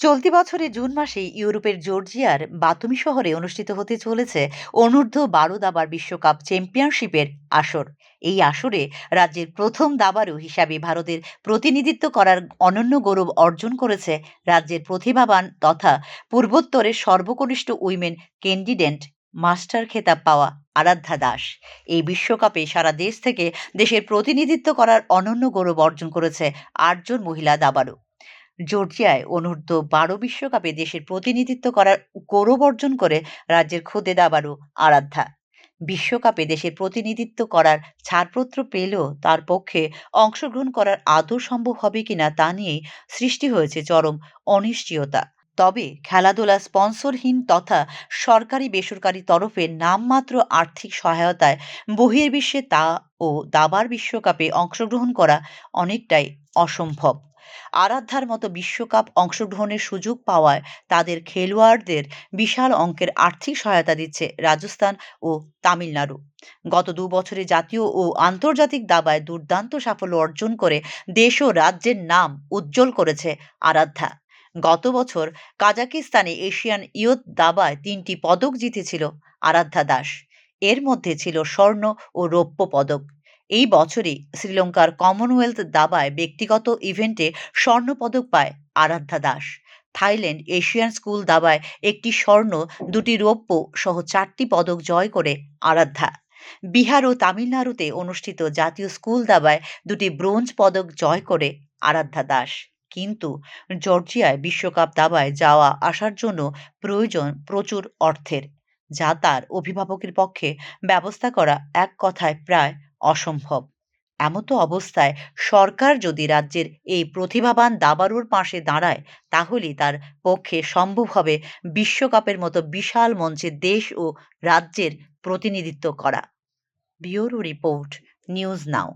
চলতি বছরের জুন মাসে ইউরোপের জর্জিয়ার বাতুমি শহরে অনুষ্ঠিত হতে চলেছে অনূর্ধ্ব-12 দাবার বিশ্বকাপ চ্যাম্পিয়নশিপের আসর। এই আসরে রাজ্যের প্রথম দাবাড়ু হিসাবে ভারতের প্রতিনিধিত্ব করার অনন্য গৌরব অর্জন করেছে রাজ্যের প্রতিভাবান তথা পূর্বোত্তরের সর্বকনিষ্ঠ উইমেন ক্যান্ডিডেট মাস্টার খেতাব পাওয়া আরাধ্যা দাস। এই বিশ্বকাপে সারা দেশ থেকে দেশের প্রতিনিধিত্ব করার অনন্য গৌরব অর্জন করেছে 8 জন মহিলা দাবাড়ু। জর্জিয়ায় অনূর্ধ্ব-12 বিশ্বকাপে দেশের প্রতিনিধিত্ব করার গৌরব অর্জন করে রাজ্যের খুদে দাবাড়ু আরাধ্যা। বিশ্বকাপে দেশের প্রতিনিধিত্ব করার ছাড়পত্র পেলেও তার পক্ষে অংশগ্রহণ করার আদৌ সম্ভব হবে কিনা তা নিয়েই সৃষ্টি হয়েছে চরম অনিশ্চয়তা। তবে খেলাধুলা স্পন্সরহীন তথা সরকারি বেসরকারি তরফে নামমাত্র আর্থিক সহায়তায় বহির্বিশ্বে তা ও দাবার বিশ্বকাপে অংশগ্রহণ করা অনেকটাই অসম্ভব। আরাধ্যার মতো বিশ্বকাপ অংশগ্রহণের সুযোগ পাওয়ায় তাদের খেলোয়াড়দের বিশাল অঙ্কের আর্থিক সহায়তা দিচ্ছে রাজস্থান ও তামিলনাড়ু। গত 2 বছরে জাতীয় ও আন্তর্জাতিক দাবায় দুর্দান্ত সাফল্য অর্জন করে দেশ ও রাজ্যের নাম উজ্জ্বল করেছে আরাধ্যা। গত বছর কাজাকিস্তানে এশিয়ান ইয়ুথ দাবায় 3টি পদক জিতেছিল আরাধ্যা দাস। এর মধ্যে ছিল স্বর্ণ ও রৌপ্য পদক। এই বছরই শ্রীলঙ্কার কমনওয়েলথ দাবায় ব্যক্তিগত ইভেন্টে স্বর্ণপদক পায় আরাধ্যা দাস। থাইল্যান্ড এশিয়ান স্কুল দাবায় একটি স্বর্ণ, 2টি রৌপ্য সহ 4টি পদক জয় করে আরাধ্যা। বিহার ও তামিলনাড়ুতে অনুষ্ঠিত জাতীয় স্কুল দাবায় 2টি ব্রোঞ্জ পদক জয় করে আরাধ্যা দাস। কিন্তু জর্জিয়ায় বিশ্বকাপ দাবায় যাওয়া আসার জন্য প্রয়োজন প্রচুর অর্থের, যা তার অভিভাবকের পক্ষে ব্যবস্থা করা এক কথায় প্রায় অসম্ভব। এমতো অবস্থায় সরকার যদি রাজ্যের এই প্রতিভাবান দাবাড়ুর পাশে দাঁড়ায়, তাহলেই তার পক্ষে সম্ভব হবে বিশ্বকাপের মতো বিশাল মঞ্চে দেশ ও রাজ্যের প্রতিনিধিত্ব করা। Bureau report, news now.